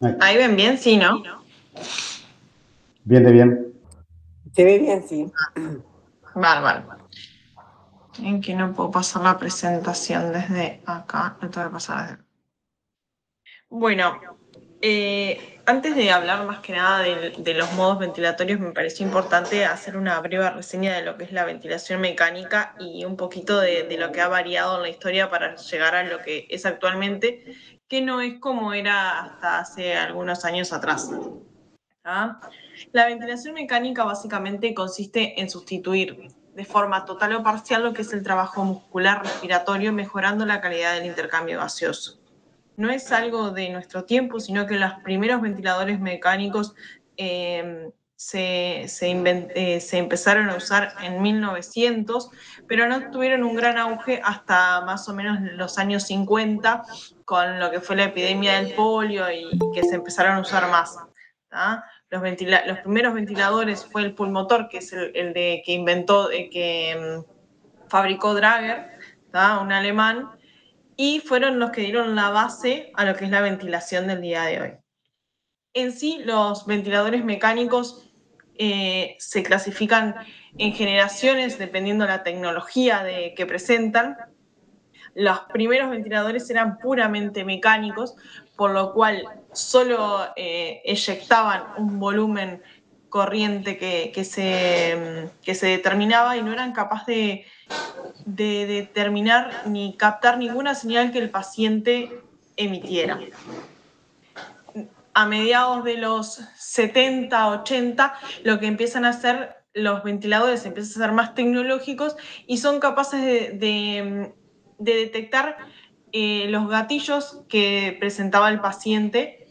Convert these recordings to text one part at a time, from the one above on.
Ahí. Ahí ven bien, sí, ¿no? Bien, de bien. Se ve bien, sí. Vale. En que no puedo pasar la presentación desde acá, no tengo que pasar desde acá. Bueno, antes de hablar más que nada de los modos ventilatorios, me pareció importante hacer una breve reseña de lo que es la ventilación mecánica y un poquito de lo que ha variado en la historia para llegar a lo que es actualmente, que no es como era hasta hace algunos años atrás. ¿Ah? La ventilación mecánica básicamente consiste en sustituir de forma total o parcial lo que es el trabajo muscular respiratorio, mejorando la calidad del intercambio gaseoso. No es algo de nuestro tiempo, sino que los primeros ventiladores mecánicos se empezaron a usar en 1900, pero no tuvieron un gran auge hasta más o menos los años 50, con lo que fue la epidemia del polio y que se empezaron a usar más. ¿tá? Los primeros ventiladores fue el pulmotor, que es el de que inventó, fabricó Drager, ¿tá? Un alemán, y fueron los que dieron la base a lo que es la ventilación del día de hoy. En sí, los ventiladores mecánicos se clasifican en generaciones dependiendo de la tecnología que presentan. Los primeros ventiladores eran puramente mecánicos, por lo cual solo eyectaban un volumen corriente que se determinaba y no eran capaces de determinar ni captar ninguna señal que el paciente emitiera. A mediados de los 70, 80, lo que empiezan a hacer los ventiladores empiezan a ser más tecnológicos y son capaces de detectar los gatillos que presentaba el paciente,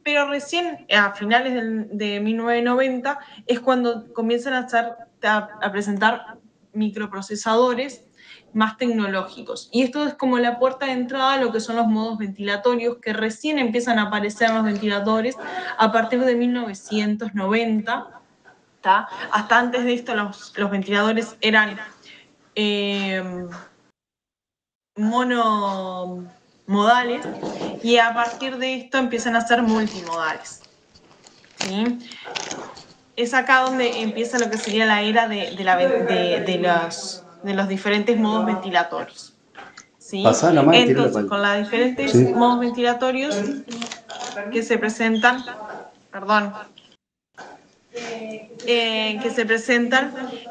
pero recién a finales de 1990 es cuando comienzan a presentar microprocesadores más tecnológicos. Y esto es como la puerta de entrada a lo que son los modos ventilatorios, que recién empiezan a aparecer en los ventiladores a partir de 1990. ¿tá? Hasta antes de esto los ventiladores eran monomodales y a partir de esto empiezan a ser multimodales. ¿sí? Es acá donde empieza lo que sería la era de los diferentes modos ventilatorios. ¿sí? Pasá nomás y tiro la Entonces, pala. con los diferentes Sí. modos ventilatorios que se presentan,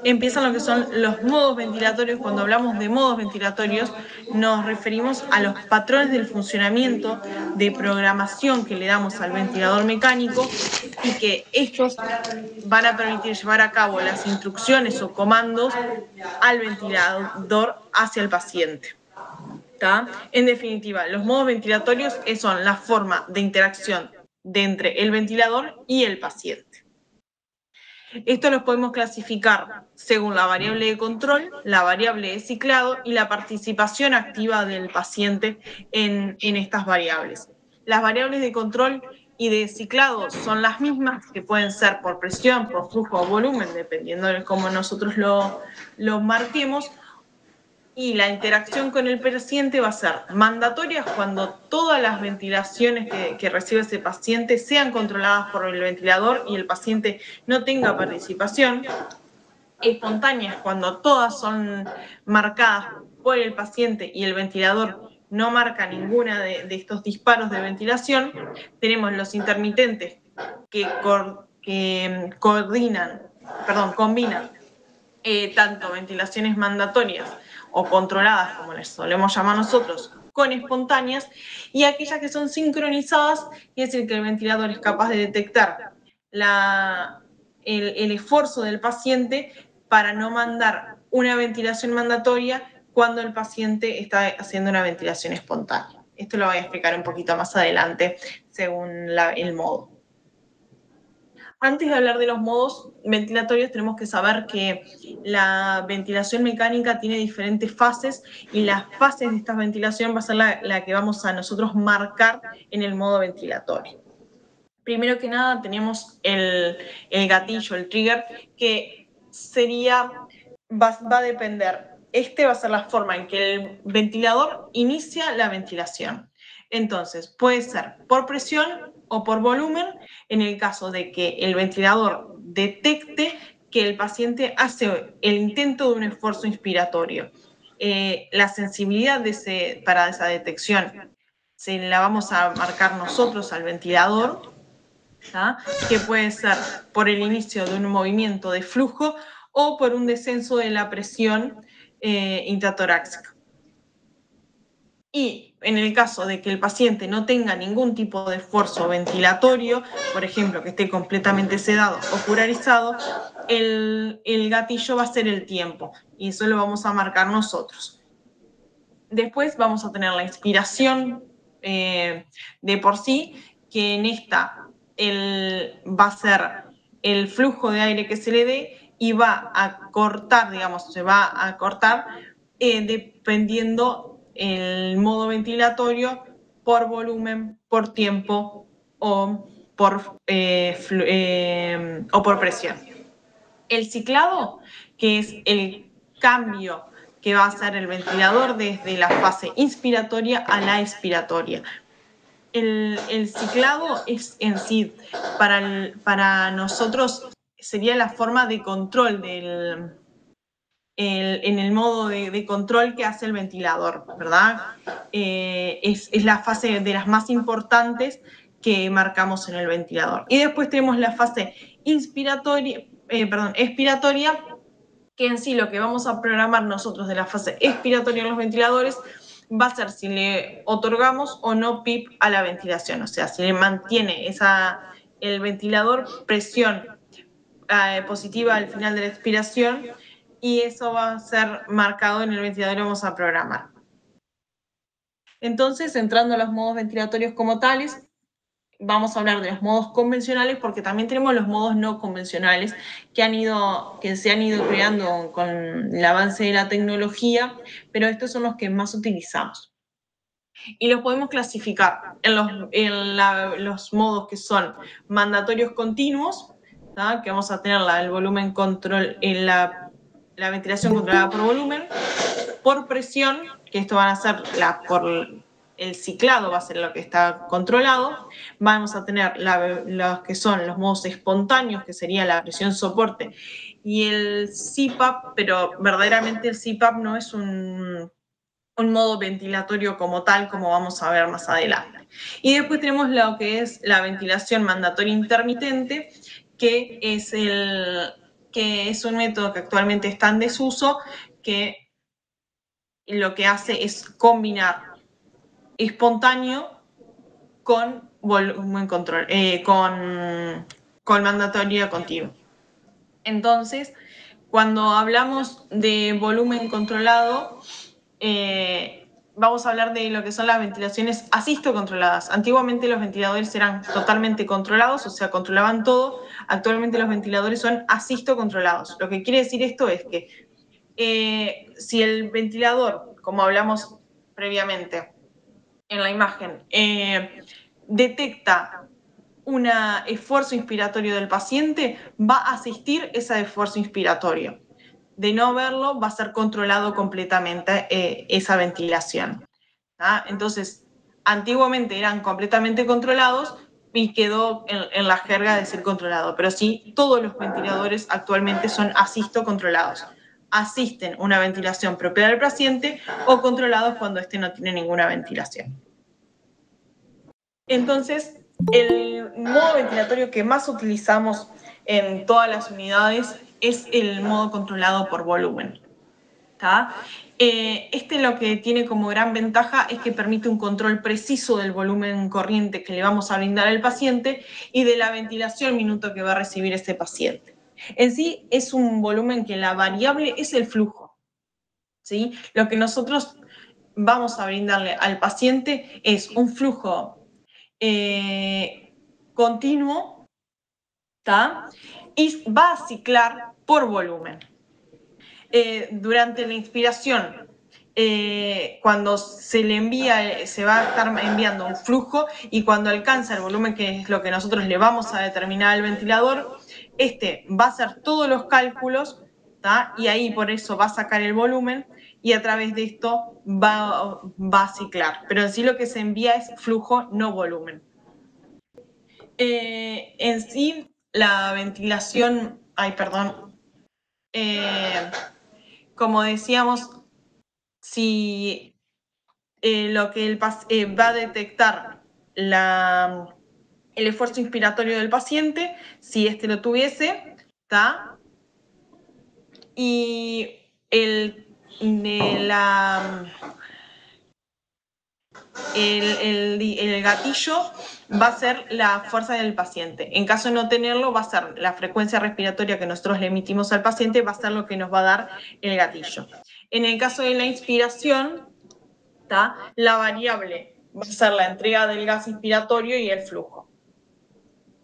empiezan lo que son los modos ventilatorios. Cuando hablamos de modos ventilatorios, nos referimos a los patrones del funcionamiento de programación que le damos al ventilador mecánico y que estos van a permitir llevar a cabo las instrucciones o comandos al ventilador hacia el paciente. ¿tá? En definitiva, los modos ventilatorios son la forma de interacción de entre el ventilador y el paciente. Esto los podemos clasificar según la variable de control, la variable de ciclado y la participación activa del paciente en estas variables. Las variables de control y de ciclado son las mismas, que pueden ser por presión, por flujo o volumen, dependiendo de cómo nosotros lo marquemos. Y la interacción con el paciente va a ser mandatoria cuando todas las ventilaciones que recibe ese paciente sean controladas por el ventilador y el paciente no tenga participación. Espontáneas cuando todas son marcadas por el paciente y el ventilador no marca ninguna de estos disparos de ventilación. Tenemos los intermitentes que combinan tanto ventilaciones mandatorias o controladas, como les solemos llamar nosotros, con espontáneas, y aquellas que son sincronizadas, es decir, que el ventilador es capaz de detectar el esfuerzo del paciente para no mandar una ventilación mandatoria cuando el paciente está haciendo una ventilación espontánea. Esto lo voy a explicar un poquito más adelante según el modo. Antes de hablar de los modos ventilatorios, tenemos que saber que la ventilación mecánica tiene diferentes fases y las fases de esta ventilación va a ser la que vamos a nosotros marcar en el modo ventilatorio. Primero que nada tenemos el gatillo, el trigger, que va a depender. Va a ser la forma en que el ventilador inicia la ventilación. Entonces, puede ser por presión o por volumen en el caso de que el ventilador detecte que el paciente hace el intento de un esfuerzo inspiratorio. La sensibilidad para esa detección se la vamos a marcar nosotros al ventilador, ¿tá? Que puede ser por el inicio de un movimiento de flujo o por un descenso de la presión intratorácica. Y en el caso de que el paciente no tenga ningún tipo de esfuerzo ventilatorio, por ejemplo, que esté completamente sedado o curarizado, el gatillo va a ser el tiempo y eso lo vamos a marcar nosotros. Después vamos a tener la inspiración de por sí, que en esta va a ser el flujo de aire que se le dé y va a cortar, digamos, se va a cortar dependiendo el modo ventilatorio por volumen, por tiempo o por presión. El ciclado, que es el cambio que va a hacer el ventilador desde la fase inspiratoria a la expiratoria. El ciclado es en sí, para nosotros, sería la forma de control en el modo de control que hace el ventilador, ¿verdad? Es la fase de las más importantes que marcamos en el ventilador. Y después tenemos la fase expiratoria, que en sí lo que vamos a programar nosotros de la fase expiratoria en los ventiladores va a ser si le otorgamos o no PIP a la ventilación, o sea, si le mantiene el ventilador presión positiva al final de la expiración, y eso va a ser marcado en el ventilador y vamos a programar. Entonces, entrando a los modos ventilatorios como tales, vamos a hablar de los modos convencionales porque también tenemos los modos no convencionales que se han ido creando con el avance de la tecnología, pero estos son los que más utilizamos. Y los podemos clasificar en los modos que son mandatorios continuos, ¿tá? Que vamos a tener el volumen control en la ventilación controlada por volumen, por presión, que esto van a ser por el ciclado, va a ser lo que está controlado. Vamos a tener los que son los modos espontáneos, que sería la presión soporte, y el CPAP, pero verdaderamente el CPAP no es un modo ventilatorio como tal, como vamos a ver más adelante. Y después tenemos lo que es la ventilación mandatoria intermitente, que es un método que actualmente está en desuso, que lo que hace es combinar espontáneo con volumen control, con mandatorio continuo. Entonces, cuando hablamos de volumen controlado, vamos a hablar de lo que son las ventilaciones asistocontroladas. Antiguamente los ventiladores eran totalmente controlados, o sea, controlaban todo. Actualmente los ventiladores son asistocontrolados. Lo que quiere decir esto es que si el ventilador, como hablamos previamente en la imagen, detecta un esfuerzo inspiratorio del paciente, va a asistir ese esfuerzo inspiratorio. De no verlo, va a ser controlado completamente esa ventilación. ¿tá? Entonces, antiguamente eran completamente controlados y quedó en la jerga decir controlado, pero sí, todos los ventiladores actualmente son asistocontrolados. Asisten una ventilación propia del paciente o controlados cuando este no tiene ninguna ventilación. Entonces, el modo ventilatorio que más utilizamos en todas las unidades es el modo controlado por volumen. ¿tá? Lo que tiene como gran ventaja es que permite un control preciso del volumen corriente que le vamos a brindar al paciente y de la ventilación minuto que va a recibir ese paciente. En sí es un volumen que la variable es el flujo. ¿sí? Lo que nosotros vamos a brindarle al paciente es un flujo continuo, ¿tá? Y va a ciclar por volumen. Durante la inspiración, cuando se le envía, se va a estar enviando un flujo y cuando alcanza el volumen, que es lo que nosotros le vamos a determinar al ventilador, va a hacer todos los cálculos, ¿tá? Y ahí por eso va a sacar el volumen y a través de esto va a ciclar. Pero en sí lo que se envía es flujo, no volumen. En sí, la ventilación, como decíamos, si lo que va a detectar el esfuerzo inspiratorio del paciente, si éste lo tuviese, ¿está? Y el gatillo va a ser la fuerza del paciente. En caso de no tenerlo, va a ser la frecuencia respiratoria que nosotros le emitimos al paciente, va a ser lo que nos va a dar el gatillo. En el caso de la inspiración, ¿tá? La variable va a ser la entrega del gas inspiratorio y el flujo,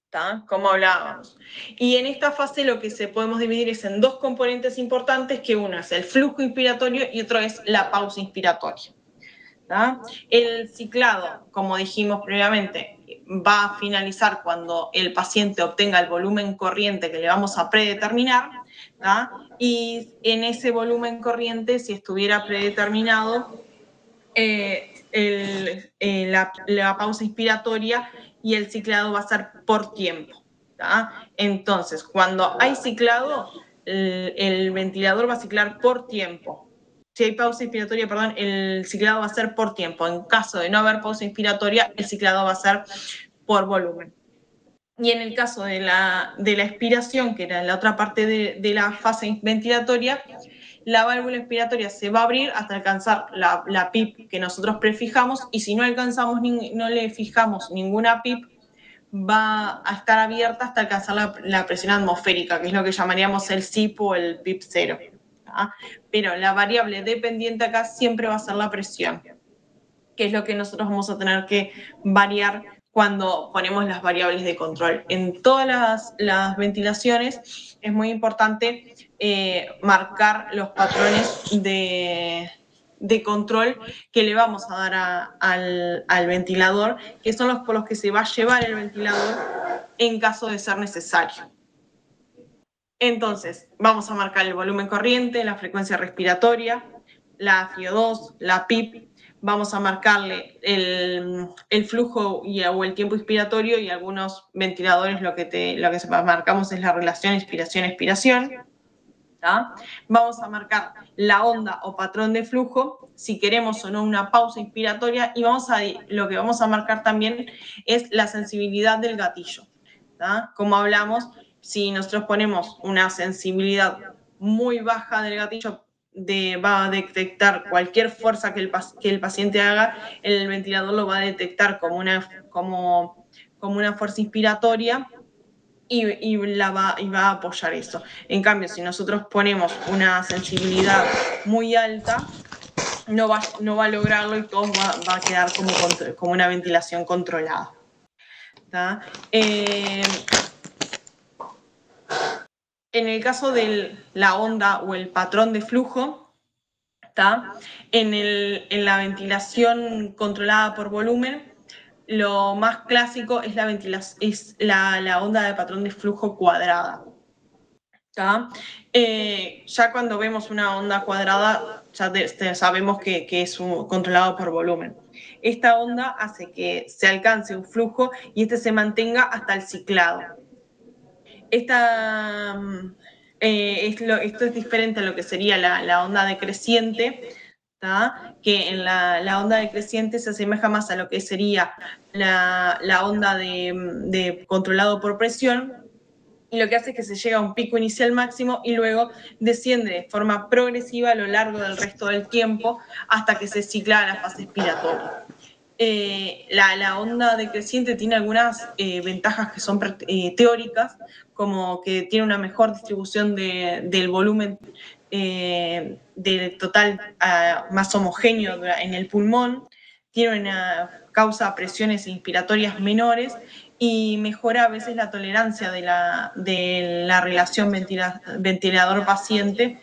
¿tá? Como hablábamos. Y en esta fase lo que podemos dividir es en dos componentes importantes, que uno es el flujo inspiratorio y otro es la pausa inspiratoria. ¿tá? El ciclado, como dijimos previamente, va a finalizar cuando el paciente obtenga el volumen corriente que le vamos a predeterminar, ¿tá? Y en ese volumen corriente, si estuviera predeterminado, la pausa inspiratoria y el ciclado va a ser por tiempo, ¿tá? Entonces, cuando hay ciclado, el ventilador va a ciclar por tiempo. Si hay pausa inspiratoria, perdón, el ciclado va a ser por tiempo. En caso de no haber pausa inspiratoria, el ciclado va a ser por volumen. Y en el caso de la expiración, que era la otra parte de la fase ventilatoria, la válvula inspiratoria se va a abrir hasta alcanzar la PIP que nosotros prefijamos, y si no alcanzamos, no le fijamos ninguna PIP, va a estar abierta hasta alcanzar la presión atmosférica, que es lo que llamaríamos el SIP o el PIP 0. ¿tá? Pero la variable dependiente acá siempre va a ser la presión, que es lo que nosotros vamos a tener que variar cuando ponemos las variables de control. En todas las ventilaciones es muy importante marcar los patrones de control que le vamos a dar al ventilador, que son los por los que se va a llevar el ventilador en caso de ser necesario. Entonces, vamos a marcar el volumen corriente, la frecuencia respiratoria, la FiO2, la PIP, vamos a marcarle el flujo o el tiempo inspiratorio, y algunos ventiladores lo que marcamos es la relación inspiración-expiración. Vamos a marcar la onda o patrón de flujo, si queremos o no una pausa inspiratoria, y lo que vamos a marcar también es la sensibilidad del gatillo. ¿tá? Como hablamos, si nosotros ponemos una sensibilidad muy baja del gatillo, va a detectar cualquier fuerza que el paciente haga, el ventilador lo va a detectar como una fuerza inspiratoria y va a apoyar eso. En cambio, si nosotros ponemos una sensibilidad muy alta, no va a lograrlo, y todo va a quedar como una ventilación controlada. ¿tá? En el caso de la onda o el patrón de flujo, ¿tá? En la ventilación controlada por volumen, lo más clásico es la onda de patrón de flujo cuadrada. ¿tá? Ya cuando vemos una onda cuadrada, ya sabemos que es controlado por volumen. Esta onda hace que se alcance un flujo y este se mantenga hasta el ciclado. Esto es diferente a lo que sería la onda decreciente, ¿tá? Que en la onda decreciente se asemeja más a lo que sería la onda de controlado por presión, y lo que hace es que se llega a un pico inicial máximo y luego desciende de forma progresiva a lo largo del resto del tiempo hasta que se cicla a la fase expiratoria. La onda decreciente tiene algunas ventajas que son teóricas, como que tiene una mejor distribución del volumen del total más homogéneo en el pulmón, causa presiones inspiratorias menores y mejora a veces la tolerancia de la relación ventilador-paciente.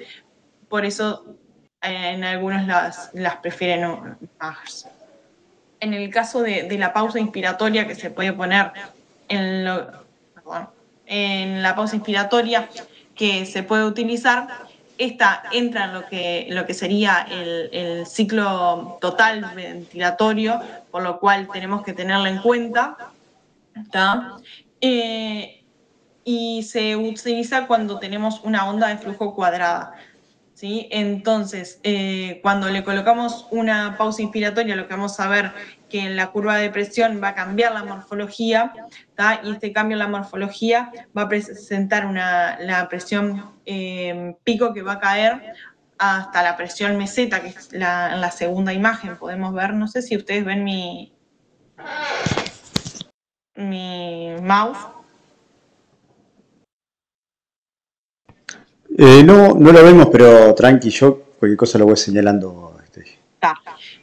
Por eso en algunos las prefieren más. En el caso de la pausa inspiratoria que se puede poner en la pausa inspiratoria que se puede utilizar, esta entra en lo que sería el ciclo total ventilatorio, por lo cual tenemos que tenerla en cuenta. ¿Está? Y se utiliza cuando tenemos una onda de flujo cuadrada, ¿sí? Entonces, cuando le colocamos una pausa inspiratoria, lo que vamos a ver que en la curva de presión va a cambiar la morfología, ¿tá? Y este cambio en la morfología va a presentar la presión pico que va a caer hasta la presión meseta, que es la segunda imagen. Podemos ver, no sé si ustedes ven mi mouse. No, no lo vemos, pero tranqui, yo cualquier cosa lo voy señalando.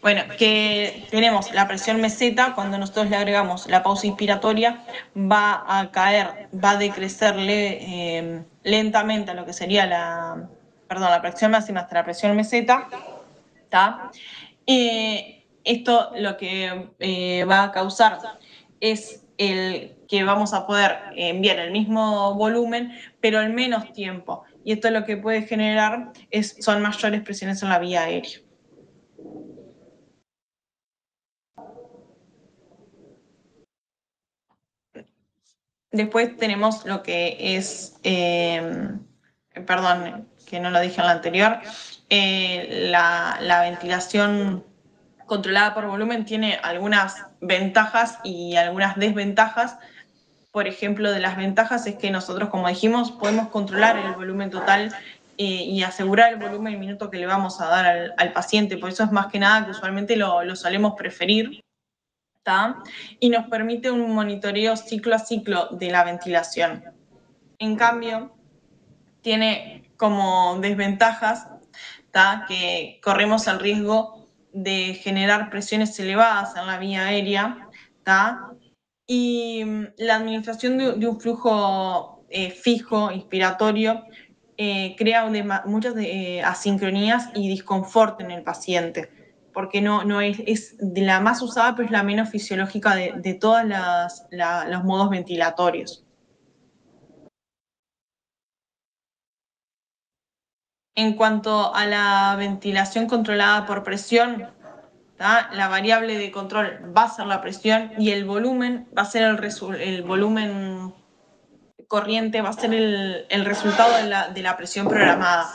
Bueno, que tenemos la presión meseta, cuando nosotros le agregamos la pausa inspiratoria, va a caer, va a decrecer lentamente a lo que sería la presión máxima hasta la presión meseta, ¿tá? Esto lo que va a causar es que vamos a poder enviar el mismo volumen, pero en menos tiempo. Y esto lo que puede generar son mayores presiones en la vía aérea. Después tenemos lo que es, perdón, que no lo dije en la anterior, la ventilación controlada por volumen tiene algunas ventajas y algunas desventajas. Por ejemplo, de las ventajas es que nosotros, como dijimos, podemos controlar el volumen total y asegurar el volumen y minuto que le vamos a dar al paciente. Por eso es más que nada que usualmente lo solemos preferir. ¿Tá? Y nos permite un monitoreo ciclo a ciclo de la ventilación. En cambio, tiene como desventajas, ¿tá? Que corremos el riesgo de generar presiones elevadas en la vía aérea, ¿tá? Y la administración de un flujo fijo, inspiratorio, crea muchas asincronías y disconfort en el paciente, porque no es de la más usada, pero es la menos fisiológica de todos los modos ventilatorios. En cuanto a la ventilación controlada por presión, ¿tá? La variable de control va a ser la presión y el volumen va a ser el volumen corriente, va a ser el resultado de la presión programada,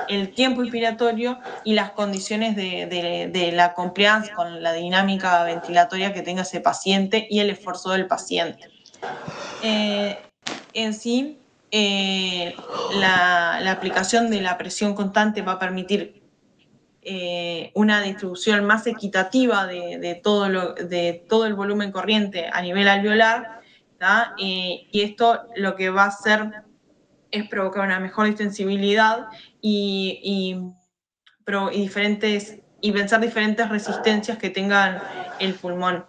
el tiempo inspiratorio y las condiciones de la compliance con la dinámica ventilatoria que tenga ese paciente y el esfuerzo del paciente. En sí, la aplicación de la presión constante va a permitir una distribución más equitativa de todo el volumen corriente a nivel alveolar, y esto lo que va a hacer es provocar una mejor distensibilidad y pensar diferentes resistencias que tengan el pulmón.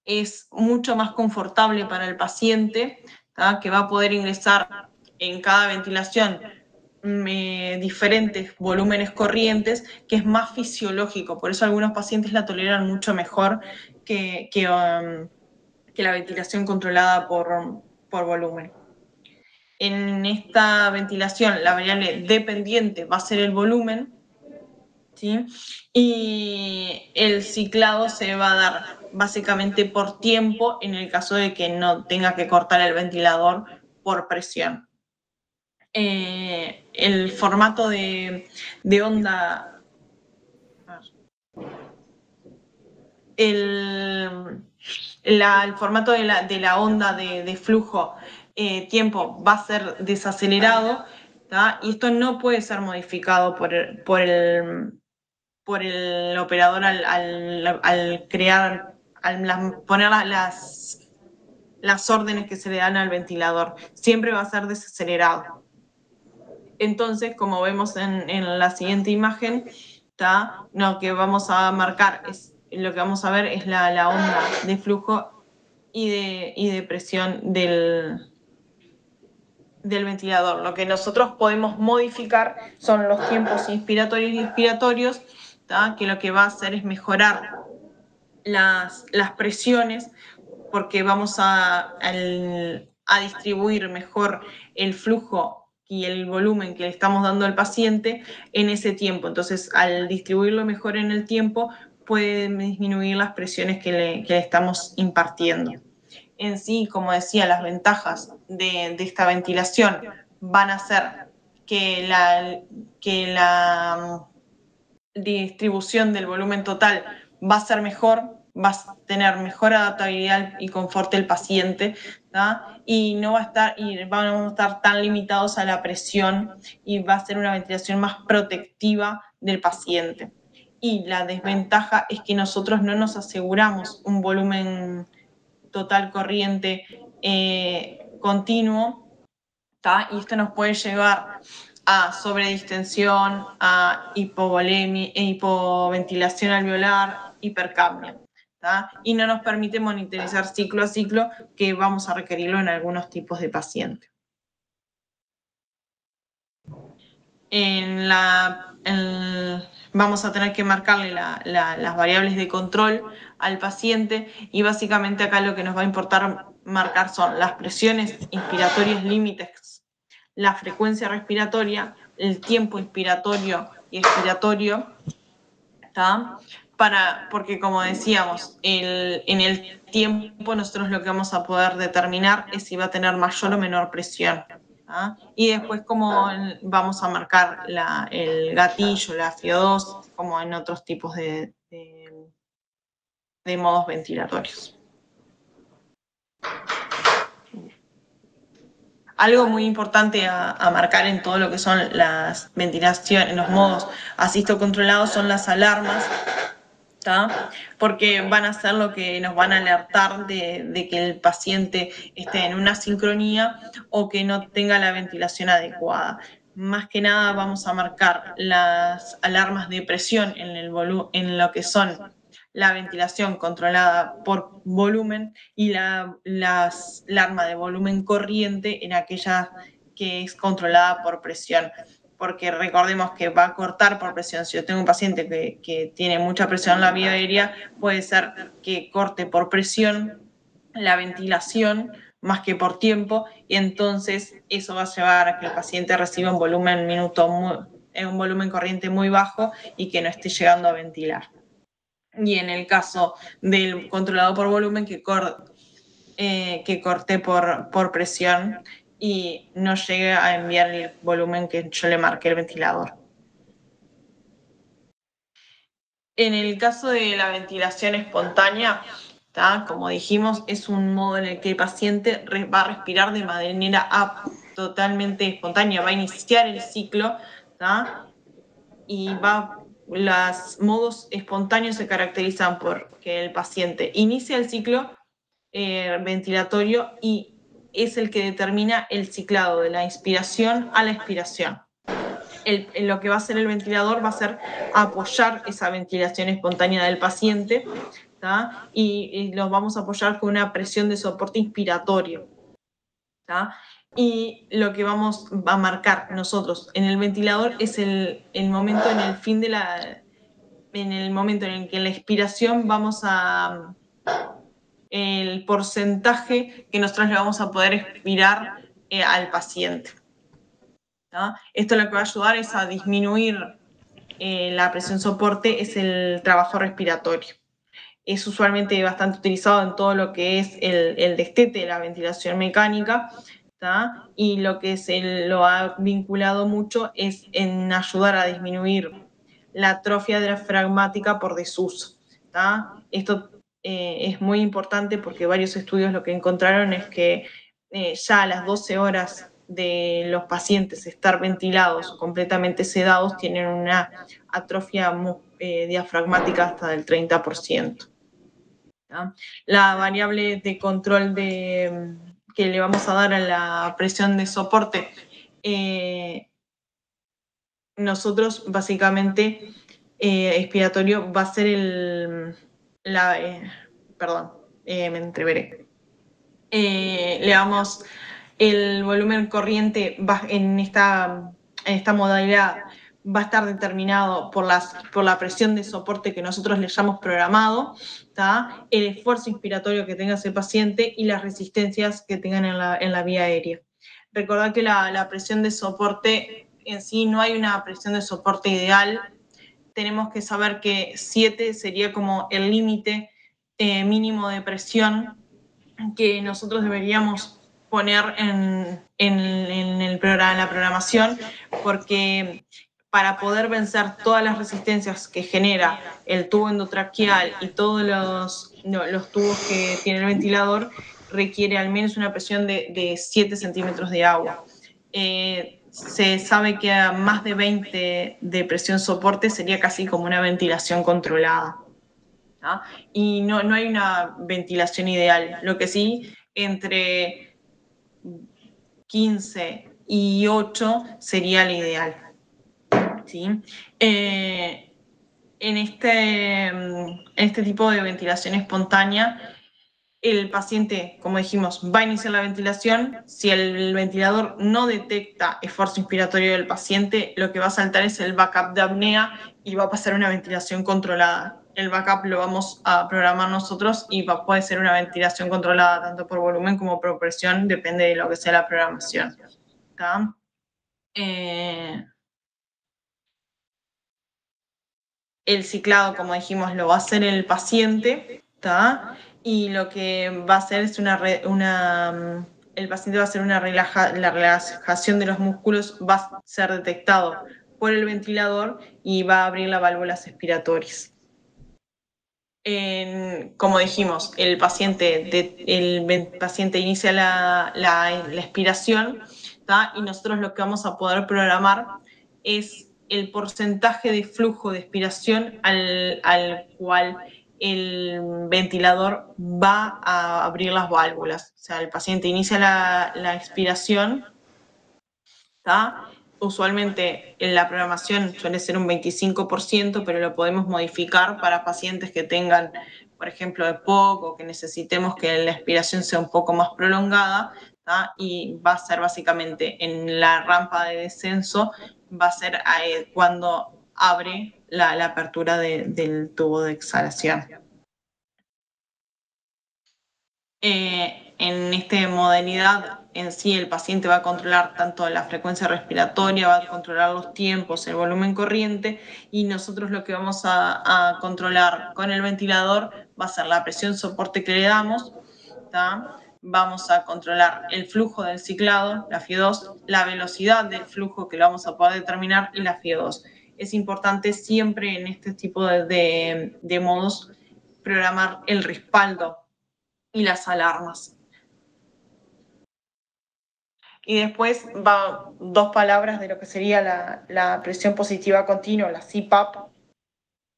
Es mucho más confortable para el paciente, ¿tá? Que va a poder ingresar en cada ventilación diferentes volúmenes corrientes, que es más fisiológico. Por eso algunos pacientes la toleran mucho mejor que la ventilación controlada por volumen. En esta ventilación, la variable dependiente va a ser el volumen, ¿sí? Y el ciclado se va a dar básicamente por tiempo en el caso de que no tenga que cortar el ventilador por presión. El formato de onda, el formato de la onda de flujo tiempo va a ser desacelerado, ¿tá? Y esto no puede ser modificado por el operador al crear, poner las órdenes que se le dan al ventilador. Siempre va a ser desacelerado. Entonces, como vemos en la siguiente imagen, lo que vamos a marcar lo que vamos a ver es la onda de flujo y de presión del ventilador. Lo que nosotros podemos modificar son los tiempos inspiratorios y expiratorios, que lo que va a hacer es mejorar las presiones, porque vamos a distribuir mejor el flujo y el volumen que le estamos dando al paciente en ese tiempo. Entonces, al distribuirlo mejor en el tiempo, puede disminuir las presiones que le estamos impartiendo. En sí, como decía, las ventajas de esta ventilación van a ser que la distribución del volumen total va a ser mejor, va a tener mejor adaptabilidad y confort del paciente, ¿tá? Y no va a estar, y vamos a estar tan limitados a la presión, y va a ser una ventilación más protectiva del paciente. Y la desventaja es que nosotros no nos aseguramos un volumen total corriente continuo, ¿tá? Y esto nos puede llevar a sobredistensión, a hipovolemia, hipoventilación alveolar, hipercapnia, ¿tá? Y no nos permite monitorizar ciclo a ciclo, que vamos a requerirlo en algunos tipos de pacientes. Vamos a tener que marcarle las variables de control al paciente, y básicamente acá lo que nos va a importar marcar son las presiones inspiratorias límites, la frecuencia respiratoria, el tiempo inspiratorio y expiratorio, ¿tá? Porque como decíamos, en el tiempo nosotros lo que vamos a poder determinar es si va a tener mayor o menor presión, ¿tá? Y después como vamos a marcar el gatillo, la FIO2, como en otros tipos de modos ventilatorios. Algo muy importante a marcar en todo lo que son las ventilaciones, en los modos asisto controlados, son las alarmas, ¿tá? Porque van a ser lo que nos van a alertar de que el paciente esté en una sincronía o que no tenga la ventilación adecuada. Más que nada vamos a marcar las alarmas de presión en lo que son la ventilación controlada por volumen, y las alarmas de volumen corriente en aquella que es controlada por presión. Porque recordemos que va a cortar por presión. Si yo tengo un paciente que tiene mucha presión en la vía aérea, puede ser que corte por presión la ventilación más que por tiempo, y entonces eso va a llevar a que el paciente reciba un volumen corriente muy bajo y que no esté llegando a ventilar. Y en el caso del controlado por volumen, que corté por presión y no llegue a enviar el volumen que yo le marqué al ventilador. En el caso de la ventilación espontánea, ¿tá? Como dijimos, es un modo en el que el paciente va a respirar de manera totalmente espontánea, va a iniciar el ciclo, ¿tá? Y los modos espontáneos se caracterizan por que el paciente inicia el ciclo ventilatorio y es el que determina el ciclado de la inspiración a la expiración. Lo que va a hacer el ventilador va a ser apoyar esa ventilación espontánea del paciente, ¿tá? Y los vamos a apoyar con una presión de soporte inspiratorio, ¿tá? Y lo que vamos a marcar nosotros en el ventilador es el momento en el momento en el que en la expiración vamos a el porcentaje que nosotros le vamos a poder expirar al paciente, ¿tá? Esto lo que va a ayudar es a disminuir la presión soporte, es el trabajo respiratorio. Es usualmente bastante utilizado en todo lo que es el destete de la ventilación mecánica, ¿tá? Y lo que lo ha vinculado mucho es en ayudar a disminuir la atrofia diafragmática por desuso, ¿tá? Esto es muy importante porque varios estudios lo que encontraron es que ya a las 12 horas de los pacientes estar ventilados, completamente sedados, tienen una atrofia diafragmática hasta del 30%. ¿tá? La variable de control que le vamos a dar a la presión de soporte, nosotros básicamente expiratorio va a ser me entreveré. Le damos el volumen corriente en esta modalidad va a estar determinado por la presión de soporte que nosotros le hayamos programado, ¿tá? El esfuerzo inspiratorio que tenga ese paciente y las resistencias que tengan en la vía aérea. Recordad que la presión de soporte en sí no hay una presión de soporte ideal, tenemos que saber que 7 sería como el límite mínimo de presión que nosotros deberíamos poner en la programación, porque para poder vencer todas las resistencias que genera el tubo endotraqueal y todos los tubos que tiene el ventilador, requiere al menos una presión de 7 centímetros de agua. Se sabe que a más de 20 de presión soporte sería casi como una ventilación controlada, ¿no? Y no hay una ventilación ideal. Lo que sí, entre 15 y 8 sería el ideal, ¿sí? En este tipo de ventilación espontánea, el paciente, como dijimos, va a iniciar la ventilación. Si el ventilador no detecta esfuerzo inspiratorio del paciente, lo que va a saltar es el backup de apnea y va a pasar una ventilación controlada. El backup lo vamos a programar nosotros y puede ser una ventilación controlada tanto por volumen como por presión, depende de lo que sea la programación. ¿Está? El ciclado, como dijimos, lo va a hacer el paciente, ¿está? Y lo que va a hacer es el paciente va a hacer la relajación de los músculos, va a ser detectado por el ventilador y va a abrir las válvulas expiratorias. Como dijimos, el paciente inicia la expiración, ¿tá? Y nosotros lo que vamos a poder programar es el porcentaje de flujo de expiración al cual el ventilador va a abrir las válvulas. O sea, el paciente inicia la expiración, ¿tá? Usualmente en la programación suele ser un 25%, pero lo podemos modificar para pacientes que tengan, por ejemplo, EPOC o que necesitemos que la expiración sea un poco más prolongada, ¿tá? Y va a ser básicamente en la rampa de descenso, va a ser cuando abre la apertura del tubo de exhalación. En esta modalidad en sí el paciente va a controlar tanto la frecuencia respiratoria, va a controlar los tiempos, el volumen corriente, y nosotros lo que vamos a controlar con el ventilador va a ser la presión soporte que le damos, ¿tá? Vamos a controlar el flujo del ciclado, la FIO2, la velocidad del flujo que lo vamos a poder determinar y la FIO2. Es importante siempre en este tipo de modos programar el respaldo y las alarmas. Y después va 2 palabras de lo que sería la presión positiva continua, la CPAP,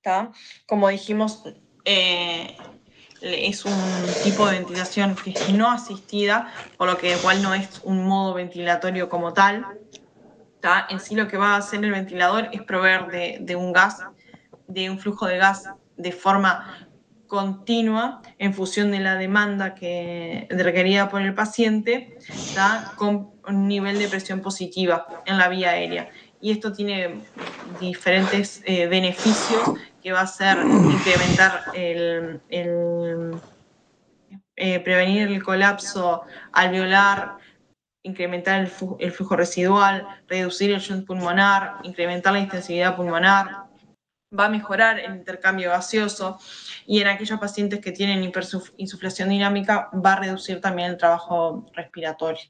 ¿tá? Como dijimos, es un tipo de ventilación que es no asistida, por lo que igual no es un modo ventilatorio como tal, ¿tá? En sí lo que va a hacer el ventilador es proveer de un flujo de gas de forma continua en función de la demanda requerida por el paciente, ¿tá? Con un nivel de presión positiva en la vía aérea. Y esto tiene diferentes beneficios, que va a ser incrementar prevenir el colapso alveolar, incrementar el flujo residual, reducir el shunt pulmonar, incrementar la intensidad pulmonar, va a mejorar el intercambio gaseoso, y en aquellos pacientes que tienen insuflación dinámica va a reducir también el trabajo respiratorio.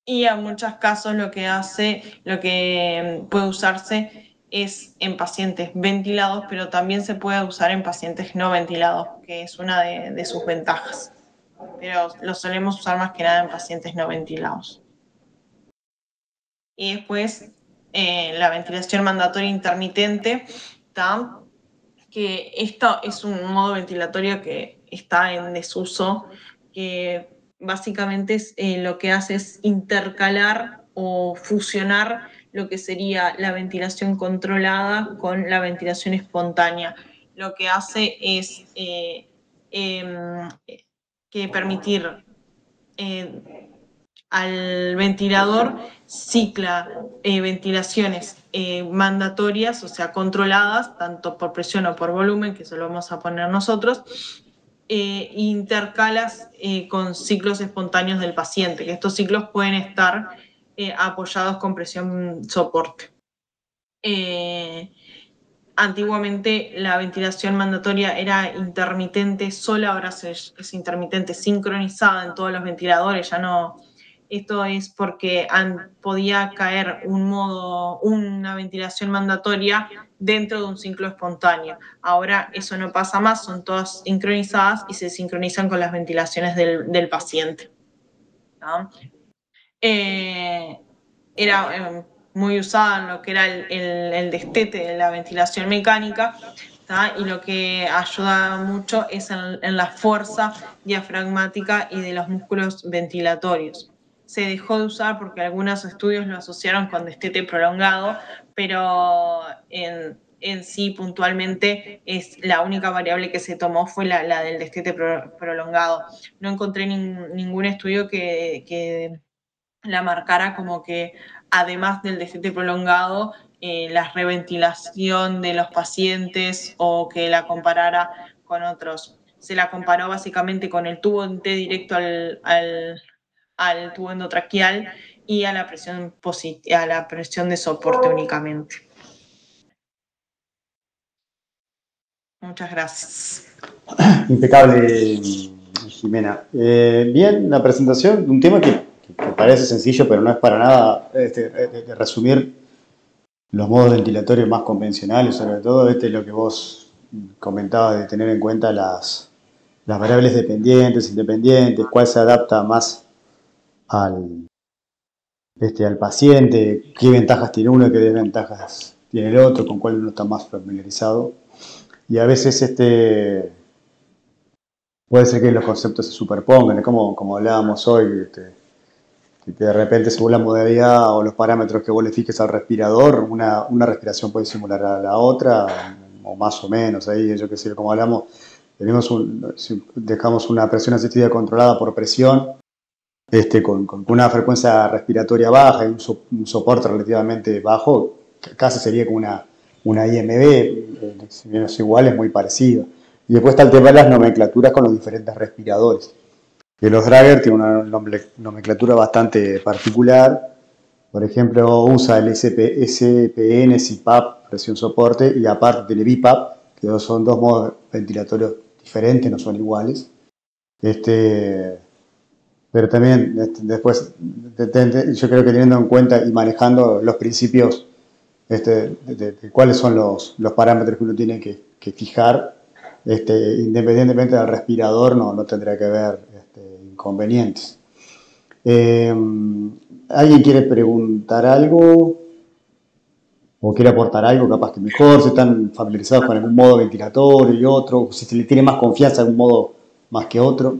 Y en muchos casos lo que puede usarse es en pacientes ventilados, pero también se puede usar en pacientes no ventilados, que es una de sus ventajas. Pero lo solemos usar más que nada en pacientes no ventilados. Y después la ventilación mandatoria intermitente, ¿tá? Que esto es un modo ventilatorio que está en desuso, que básicamente lo que hace es intercalar o fusionar lo que sería la ventilación controlada con la ventilación espontánea. Lo que hace es que permitir al ventilador cicla ventilaciones mandatorias, o sea, controladas, tanto por presión o por volumen, que eso lo vamos a poner nosotros, intercalas con ciclos espontáneos del paciente, que estos ciclos pueden estar apoyados con presión soporte. Antiguamente la ventilación mandatoria era intermitente sola, ahora es intermitente sincronizada en todos los ventiladores, ya no. Esto es porque podía caer una ventilación mandatoria dentro de un ciclo espontáneo. Ahora eso no pasa más, son todas sincronizadas y se sincronizan con las ventilaciones del paciente, ¿no? Era muy usada en lo que era el destete de la ventilación mecánica, ¿tá? Y lo que ayuda mucho es en la fuerza diafragmática y de los músculos ventilatorios. Se dejó de usar porque algunos estudios lo asociaron con destete prolongado, pero en sí puntualmente es la única variable que se tomó fue la del destete prolongado. No encontré ningún estudio que la marcara como que además del destete prolongado, la reventilación de los pacientes o que la comparara con otros. Se la comparó básicamente con el tubo de té directo al tubo endotraqueal y a la presión de soporte únicamente. Muchas gracias. Impecable, Jimena. Bien, la presentación de un tema que parece sencillo, pero no es para nada de resumir los modos ventilatorios más convencionales, sobre todo lo que vos comentabas de tener en cuenta las variables dependientes, independientes, cuál se adapta más al paciente, qué ventajas tiene uno y qué desventajas tiene el otro, con cuál uno está más familiarizado. Y a veces puede ser que los conceptos se superpongan, como hablábamos hoy, que de repente según la modalidad o los parámetros que vos le fijes al respirador, una respiración puede simular a la otra, o más o menos, ahí yo qué sé, como hablamos, si dejamos una presión asistida controlada por presión, con una frecuencia respiratoria baja y un soporte relativamente bajo, casi sería como una IMB, si bien es igual, es muy parecido. Y después está el tema de las nomenclaturas con los diferentes respiradores. Que los Draeger tienen una nomenclatura bastante particular. Por ejemplo, usa el SPN, CPAP, presión soporte, y aparte tiene BiPAP, que son dos modos ventilatorios diferentes, no son iguales. Pero también después, yo creo que teniendo en cuenta y manejando los principios de cuáles son los parámetros que uno tiene que fijar, independientemente del respirador, no tendría que haber inconvenientes. ¿Alguien quiere preguntar algo? ¿O quiere aportar algo capaz que mejor? ¿Si están familiarizados con algún modo ventilatorio y otro? ¿Si se le tiene más confianza en un modo más que otro?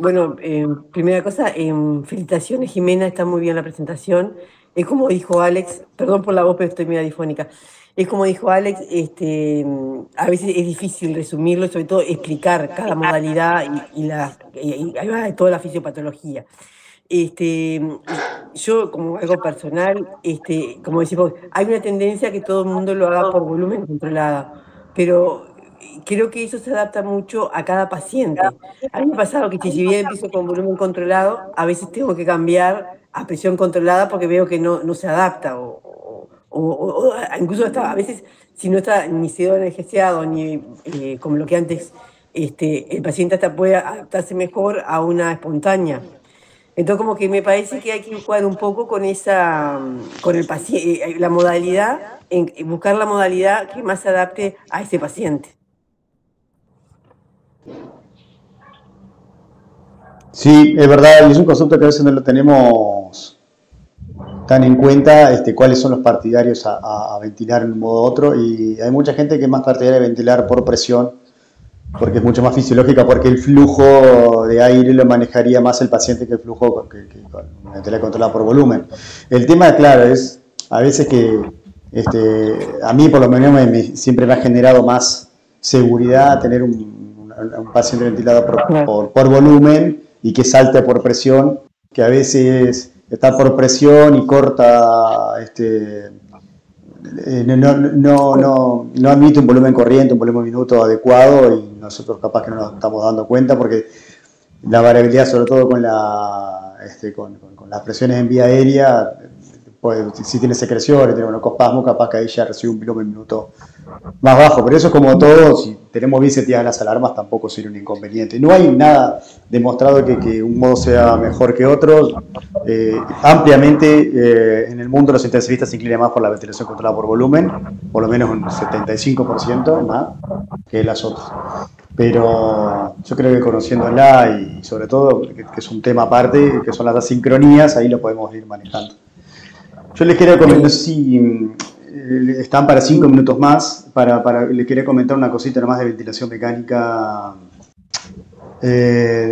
Bueno, primera cosa, felicitaciones Jimena, está muy bien la presentación. Es como dijo Alex, perdón por la voz, pero estoy medio difónica. Es como dijo Alex, a veces es difícil resumirlo, sobre todo explicar cada modalidad y ahí va toda la fisiopatología. Yo, como algo personal, como decimos, hay una tendencia a que todo el mundo lo haga por volumen controlado, pero creo que eso se adapta mucho a cada paciente. A mí me ha pasado que si bien empiezo con volumen controlado, a veces tengo que cambiar a presión controlada porque veo que no se adapta, o incluso hasta a veces, si no está ni sido anestesiado, ni como lo que antes, el paciente hasta puede adaptarse mejor a una espontánea. Entonces, como que me parece que hay que jugar un poco con el paciente, la modalidad, buscar la modalidad que más se adapte a ese paciente. Sí, es verdad, y es un concepto que a veces no lo tenemos tan en cuenta, cuáles son los partidarios a ventilar en un modo u otro, y hay mucha gente que es más partidaria de ventilar por presión, porque es mucho más fisiológica, porque el flujo de aire lo manejaría más el paciente que el flujo que ventilar controlado por volumen. El tema, claro, es a veces que a mí por lo menos siempre me ha generado más seguridad tener un paciente ventilado por volumen y que salte por presión, que a veces está por presión y corta no admite un volumen corriente, un volumen minuto adecuado, y nosotros capaz que no nos estamos dando cuenta porque la variabilidad, sobre todo con las presiones en vía aérea, pues, si tiene secreciones, tiene broncoespasmo, capaz que ahí ya recibe un volumen minuto más bajo. Pero eso es como todo, si tenemos bien seteadas las alarmas tampoco sería un inconveniente. No hay nada demostrado que un modo sea mejor que otro. Ampliamente en el mundo los intensivistas se inclinan más por la ventilación controlada por volumen, por lo menos un 75% más que las otras. Pero yo creo que conociéndola y sobre todo que es un tema aparte, que son las asincronías, ahí lo podemos ir manejando. Yo les quería comentar, si están para 5 minutos más, les quería comentar una cosita nomás de ventilación mecánica,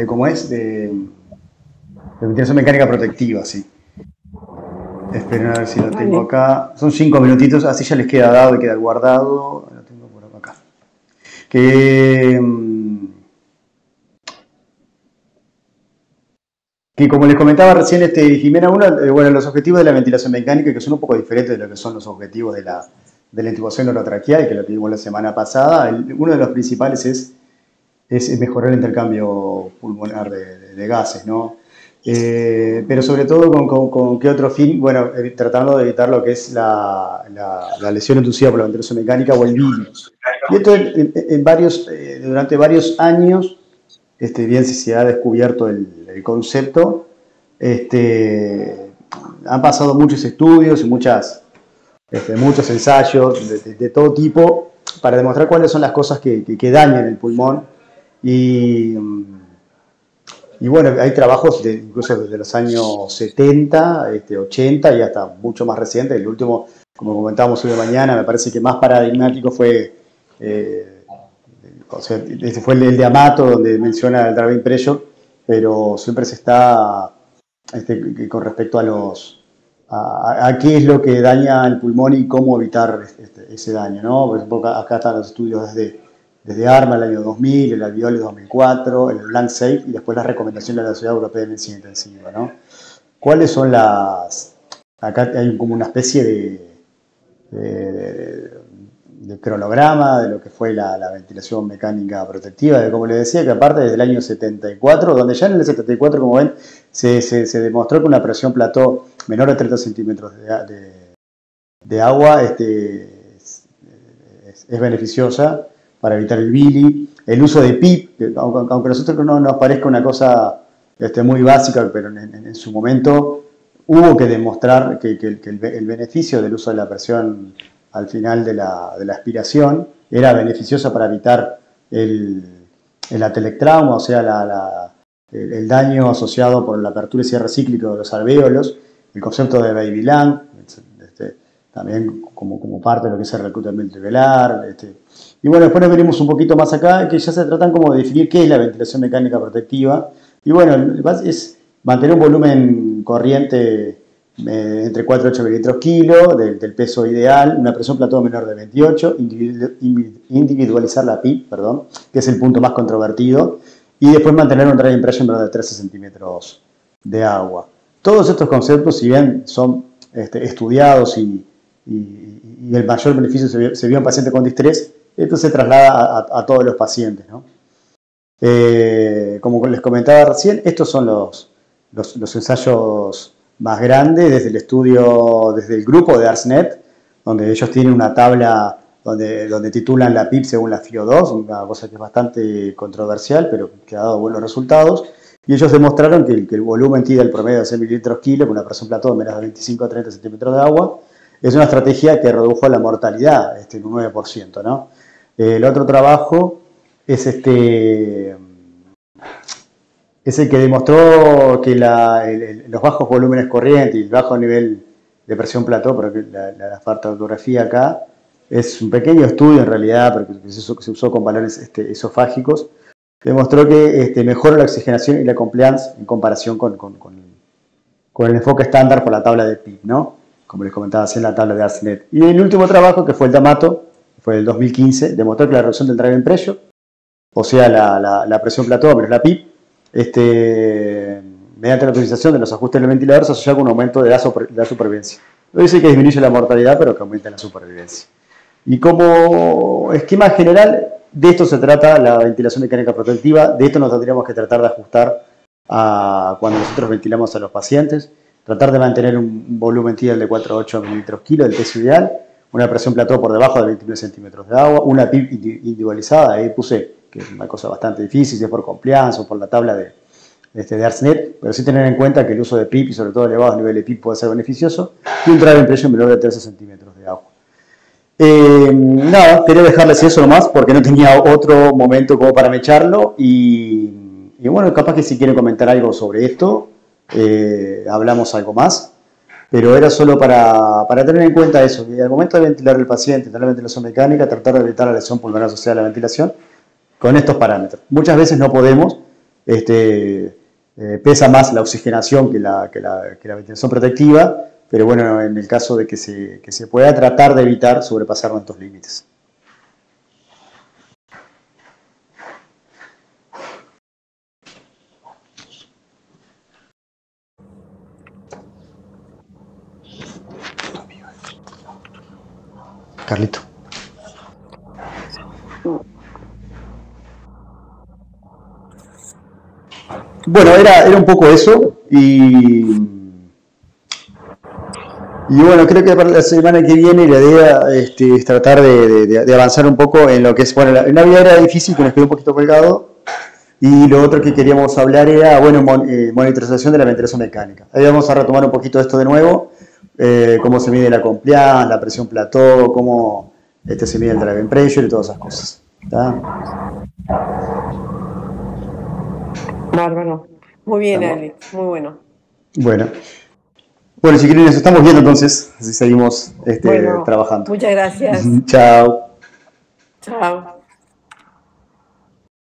¿cómo es? De ventilación mecánica protectiva, sí. Esperen a ver si lo tengo acá. Son 5 minutitos, así ya les queda dado y queda guardado. Lo tengo por acá. Que como les comentaba recién Jimena, bueno, los objetivos de la ventilación mecánica, que son un poco diferentes de lo que son los objetivos de la intubación orotraqueal, que lo que vimos la semana pasada. Uno de los principales es mejorar el intercambio pulmonar de gases, ¿no? Pero sobre todo con qué otro fin, bueno, tratando de evitar lo que es la lesión inducida por la ventilación mecánica o el BILI. Y esto durante varios años, bien si se ha descubierto el concepto, han pasado muchos estudios y muchos ensayos de todo tipo para demostrar cuáles son las cosas que dañan el pulmón. Y bueno, hay trabajos incluso desde los años 70, 80 y hasta mucho más reciente. El último, como comentábamos hoy de mañana, me parece que más paradigmático fue fue el de Amato, donde menciona el driving pressure, pero siempre se está con respecto a qué es lo que daña el pulmón y cómo evitar ese daño, ¿no? Por ejemplo, acá están los estudios desde ARMA el año 2000, el Alveoli 2004, el Blank Safe y después las recomendaciones de la Sociedad Europea de Medicina Intensiva, ¿no? ¿Cuáles son acá hay como una especie de cronograma de lo que fue la ventilación mecánica protectiva, como les decía, que aparte desde el año 74, donde ya en el 74, como ven, se demostró que una presión plató menor de 30 centímetros de agua es beneficiosa para evitar el BILI. El uso de PIP, que aunque a nosotros no nos parezca una cosa muy básica, pero en su momento hubo que demostrar que el beneficio del uso de la presión al final de la aspiración era beneficiosa para evitar el atelectrauma, o sea, el daño asociado por la apertura y cierre cíclico de los alvéolos, el concepto de Baby Lang, también como parte de lo que es el reclutamiento alveolar. Y bueno, después nos venimos un poquito más acá, que ya se tratan como de definir qué es la ventilación mecánica protectiva. Y bueno, es mantener un volumen corriente entre 4 y 8 mililitros kilo del peso ideal, una presión plató menor de 28, individualizar la PIP, que es el punto más controvertido, y después mantener un driving pressure menor de 13 centímetros de agua. Todos estos conceptos, si bien son estudiados y el mayor beneficio se vio en pacientes con distrés, esto se traslada a todos los pacientes, ¿no? Como les comentaba recién, estos son los ensayos más grandes desde el grupo de ARSNet, donde ellos tienen una tabla donde titulan la PIP según la FIO2, una cosa que es bastante controversial, pero que ha dado buenos resultados. Y ellos demostraron que el volumen TI del promedio de 6 mililitros kilo, con una presión plató de menos de 25 a 30 centímetros de agua, es una estrategia que redujo la mortalidad en un 9%, ¿no? El otro trabajo es el que demostró que los bajos volúmenes corrientes y el bajo nivel de presión plató, porque la fartografía acá es un pequeño estudio en realidad, porque se usó con valores esofágicos, demostró que mejora la oxigenación y la compliance en comparación con el enfoque estándar por la tabla de PIP, ¿no? Como les comentaba así en la tabla de ARSNet. Y el último trabajo, que fue el de Amato, fue el 2015, demostró que la reducción del driving pressure, o sea, la presión plató menos la PIP, mediante la utilización de los ajustes del ventilador, se asocia con un aumento de la supervivencia No dice que disminuye la mortalidad, pero que aumenta la supervivencia. Y como esquema general, de esto se trata la ventilación mecánica protectiva. De esto nos tendríamos que tratar de ajustar a cuando nosotros ventilamos a los pacientes. Tratar de mantener un volumen tidal de 4 a 8 mililitros kilo, el test ideal. Una presión plató por debajo de 29 centímetros de agua. Una PIP individualizada, ahí puse, que es una cosa bastante difícil, si es por compliance o por la tabla de ARSNet, pero sí tener en cuenta que el uso de PIP y sobre todo elevados niveles de PIP puede ser beneficioso. Y un drive impression menor de 13 centímetros de agua. Nada, quería dejarles eso nomás porque no tenía otro momento como para mecharlo y bueno, capaz que si quieren comentar algo sobre esto, hablamos algo más, pero era solo para tener en cuenta eso, que al momento de ventilar al paciente, tener la ventilación mecánica, tratar de evitar la lesión pulmonar asociada a la ventilación con estos parámetros. Muchas veces no podemos, pesa más la oxigenación que la ventilación protectiva, pero bueno, en el caso de que se pueda tratar de evitar sobrepasar nuestros límites. Carlito. Bueno, era un poco eso y bueno, creo que para la semana que viene la idea es tratar de avanzar un poco en lo que es, bueno, la vida era difícil, que nos quedó un poquito colgado, y lo otro que queríamos hablar era, bueno, monitorización de la ventilación mecánica. Ahí vamos a retomar un poquito esto de nuevo, cómo se mide la compliance, la presión plató, cómo se mide el driving pressure y todas esas cosas. ¿Está? Bárbaro. Muy bien, Alex, muy bueno. Bueno, si quieren, nos estamos viendo entonces, así seguimos trabajando. Muchas gracias. Chao. Chao.